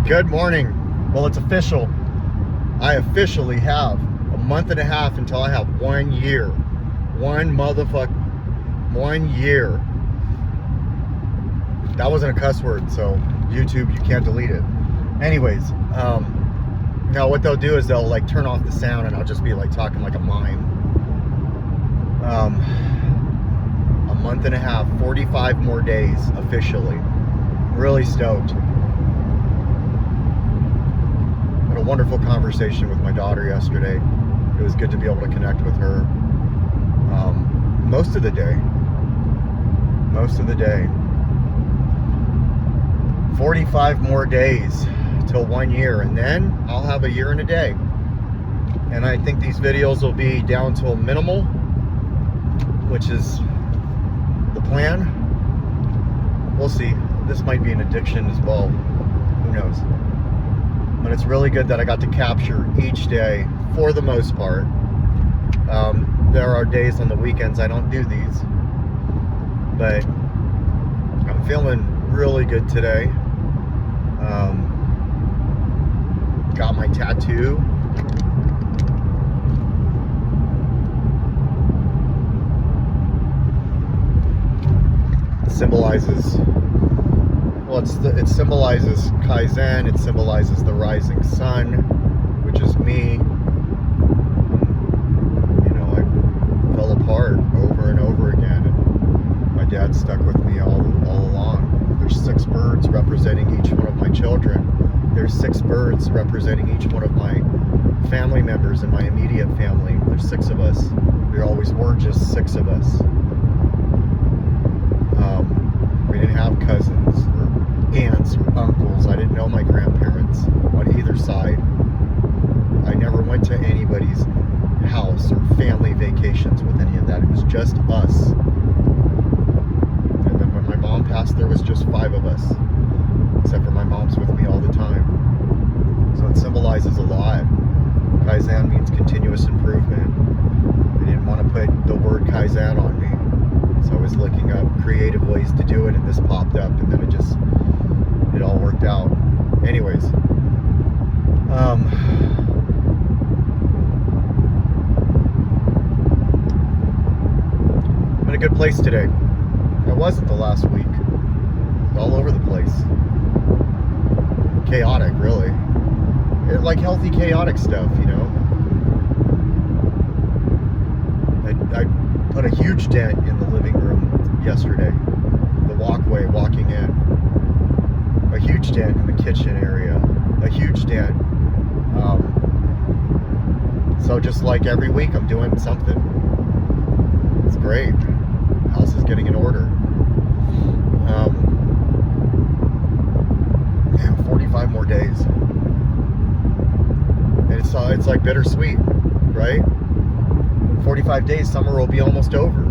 Good morning. Well, it's official. I officially have a month and a half until I have 1 year. 1 year. That wasn't a cuss word, so YouTube, you can't delete it. Anyways, now what they'll do is they'll like turn off the sound and I'll just be like talking like a mime. A month and a half, 45 more days officially. Really stoked. Had a wonderful conversation with my daughter yesterday. It was good to be able to connect with her. Most of the day. 45 more days till 1 year, and then I'll have a year and a day. And I think these videos will be down to a minimal, which is the plan. We'll see. This might be an addiction as well. Who knows? But it's really good that I got to capture each day for the most part. There are days on the weekends I don't do these, but I'm feeling really good today. Got my tattoo. It symbolizes, well, it symbolizes Kaizen. It symbolizes the rising sun, which is me. Fell apart over and over again, and my dad stuck with me all along. There's 6 birds representing each one of my children. There's 6 birds representing each one of my family members in my immediate family. There's 6 of us. There always were just 6 of us. We didn't have cousins or aunts or uncles. I didn't know my grandparents on either side. I never went to anybody's house or family vacations with any of that. It was just us. And then when my mom passed, there was just 5 of us, except for my mom's with me all the time. So it symbolizes a lot. Kaizen means continuous improvement. I didn't want to put the word Kaizen on me, so I was looking up creative ways to do it, and this popped up, and then it all worked out. Anyways, I'm in a good place today. I wasn't the last week. It was all over the place. Chaotic, really. Like healthy, chaotic stuff, you know. I put a huge dent in the living room yesterday. The walkway, walking in. A huge dent in the kitchen area. A huge dent. So just like every week, I'm doing something. It's great. House is getting in order. 45 more days. And it's like bittersweet, right? In 45 days, summer will be almost over.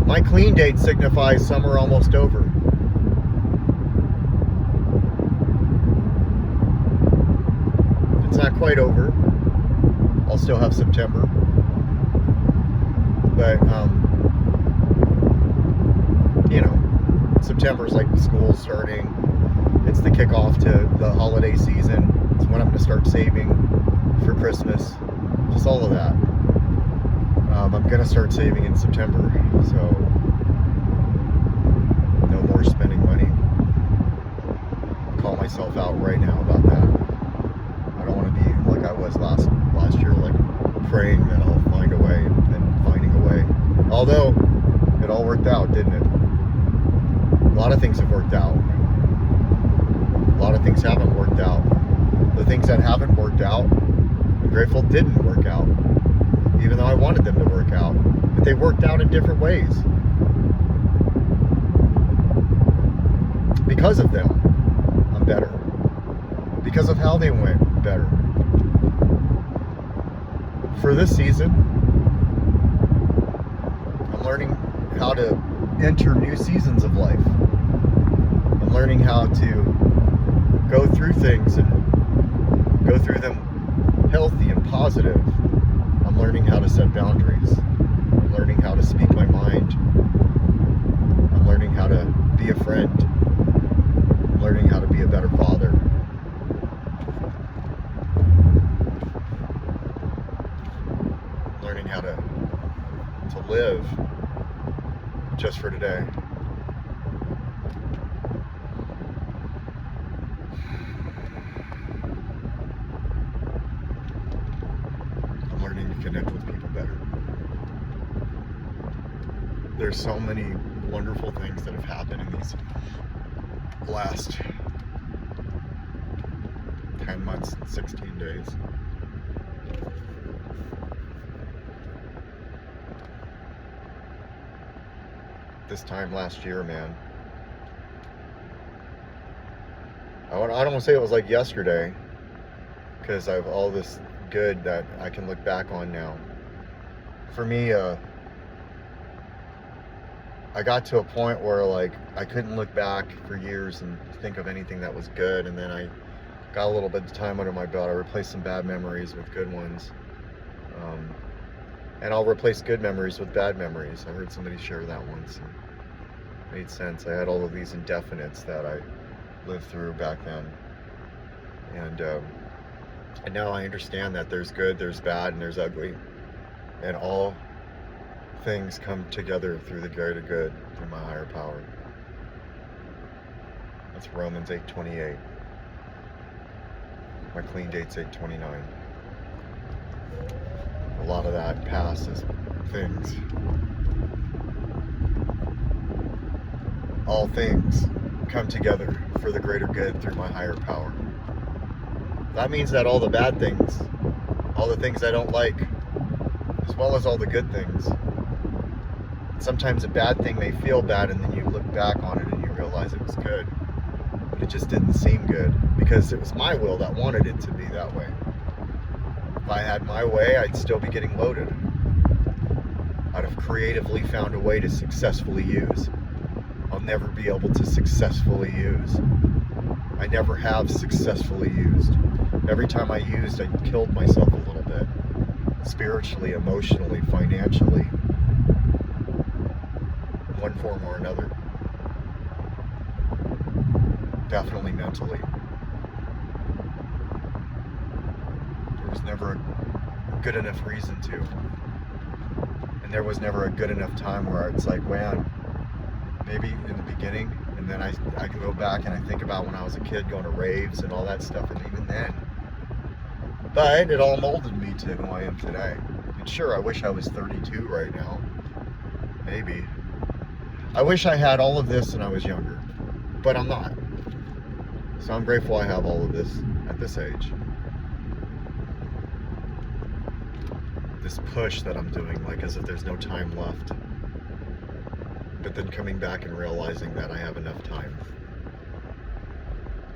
My clean date signifies summer almost over. It's not quite over. I'll still have September. But, September's like school starting. It's the kickoff to the holiday season. It's when I'm going to start saving for Christmas. Just all of that. I'm going to start saving in September. So, no more spending money. I'll call myself out right now about that. I don't want to be like I was last year, like praying that I'll find a way and finding a way. Although, it all worked out, didn't it? A lot of things have worked out. A lot of things haven't worked out. The things that haven't worked out, I'm grateful didn't work out. Even though I wanted them to work out. But they worked out in different ways. Because of them, I'm better. Because of how they went, better. For this season, I'm learning how to enter new seasons of life. I'm learning how to go through things and go through them healthy and positive. I'm learning how to set boundaries. I'm learning how to live just for today. I'm learning to connect with people better. There's so many wonderful things that have happened in these last 10 months and 16 days. This time last year, man. I don't want to say it was like yesterday, because I have all this good that I can look back on now. For me, I got to a point where like I couldn't look back for years and think of anything that was good, and then I got a little bit of time under my belt. I replaced some bad memories with good ones, and I'll replace good memories with bad memories. I heard somebody share that once, and it made sense. I had all of these indefinites that I lived through back then, and now I understand that there's good, there's bad, and there's ugly, and all things come together through the greater good, through my higher power. That's Romans 8:28. My clean date's 8:29. A lot of that passes things. All things come together for the greater good through my higher power. That means that all the bad things, all the things I don't like, as well as all the good things. Sometimes a bad thing may feel bad, and then you look back on it and you realize it was good. But it just didn't seem good because it was my will that wanted it to be that way. If I had my way, I'd still be getting loaded. I'd have creatively found a way to successfully use. I'll never be able to successfully use. I never have successfully used. Every time I used, I killed myself a little bit. Spiritually, emotionally, financially. One form or another. Definitely mentally. There was never a good enough reason to. And there was never a good enough time where it's like, man, maybe in the beginning, and then I can go back and I think about when I was a kid going to raves and all that stuff, and even then. But it all molded me to who I am today. And sure, I wish I was 32 right now. Maybe. I wish I had all of this when I was younger, but I'm not. So I'm grateful I have all of this at this age. This push that I'm doing, like as if there's no time left. But then coming back and realizing that I have enough time.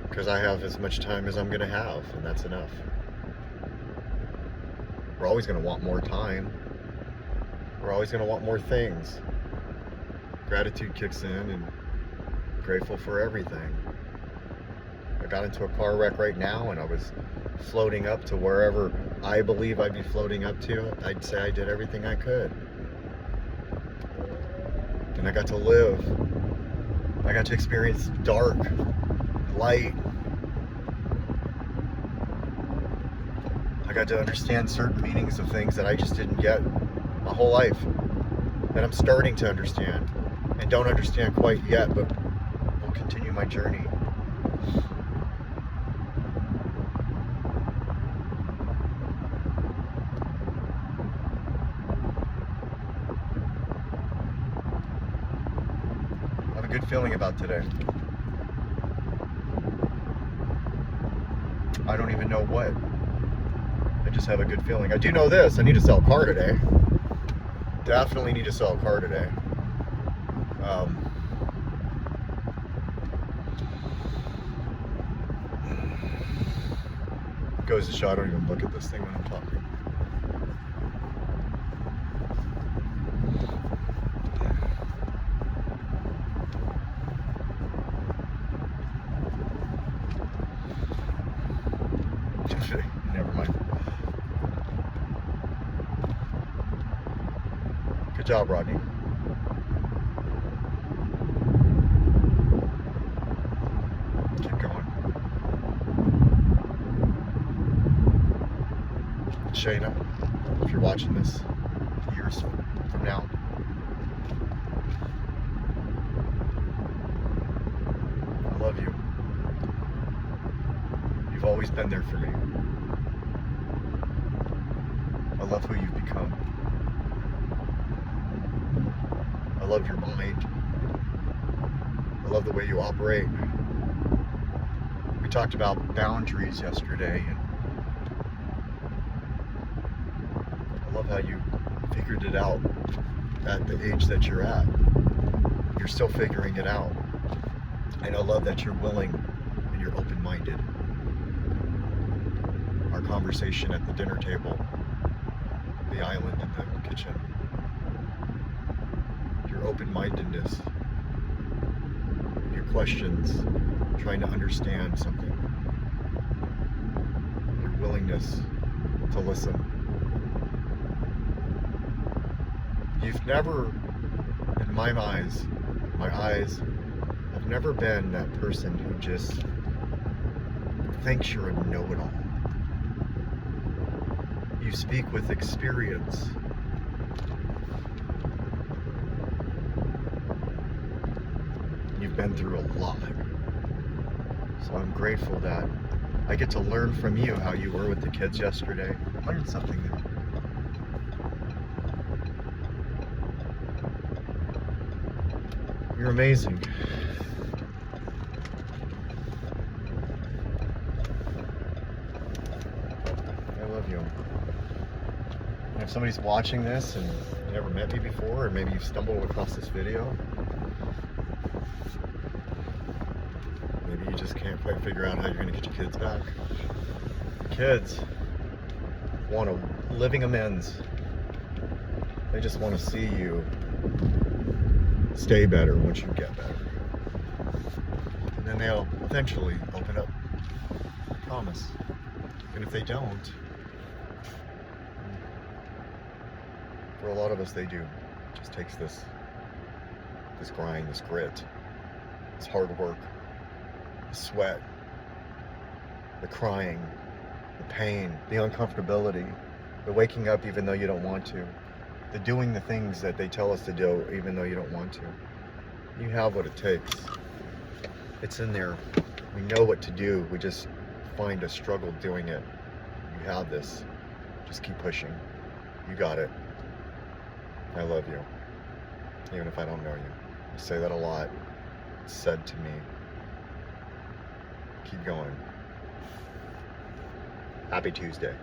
Because I have as much time as I'm going to have, and that's enough. We're always going to want more time. We're always going to want more things. Gratitude kicks in, and grateful for everything. I got into a car wreck right now, and I was floating up to wherever I believe I'd be floating up to. I'd say I did everything I could. And I got to live. I got to experience dark, light. I got to understand certain meanings of things that I just didn't get my whole life. That I'm starting to understand. And don't understand quite yet, but will continue my journey. I have a good feeling about today. I don't even know what. I just have a good feeling. I do know this. I need to sell a car today. Definitely need to sell a car today. Goes to show I don't even look at this thing when I'm talking. Never mind. Good job, Rodney. Keep going. Shayna, if you're watching this years from now, always been there for me. I love who you've become. I love your mind. I love the way you operate. We talked about boundaries yesterday, and I love how you figured it out at the age that you're at. You're still figuring it out. And I love that you're willing and you're open-minded. Our conversation at the dinner table, the island in the kitchen, your open-mindedness, your questions, trying to understand something, your willingness to listen. You've never, in my eyes, have never been that person who just thinks you're a know-it-all. You speak with experience. You've been through a lot. So I'm grateful that I get to learn from you how you were with the kids yesterday. I learned something there. You're amazing. I love you. And if somebody's watching this and you never met me before, or maybe you've stumbled across this video, maybe you just can't quite figure out how you're going to get your kids back. Kids want a living amends. They just want to see you stay better once you get better. And then they'll eventually open up. I promise. And if they don't, for a lot of us they do. It just takes this grind, this grit, this hard work, the sweat, the crying, the pain, the uncomfortability, the waking up even though you don't want to, the doing the things that they tell us to do even though you don't want to. You have what it takes. It's in there. We know what to do. We just find a struggle doing it. You have this. Just keep pushing. You got it. I love you. Even if I don't know you. I say that a lot. It's said to me. Keep going. Happy Tuesday.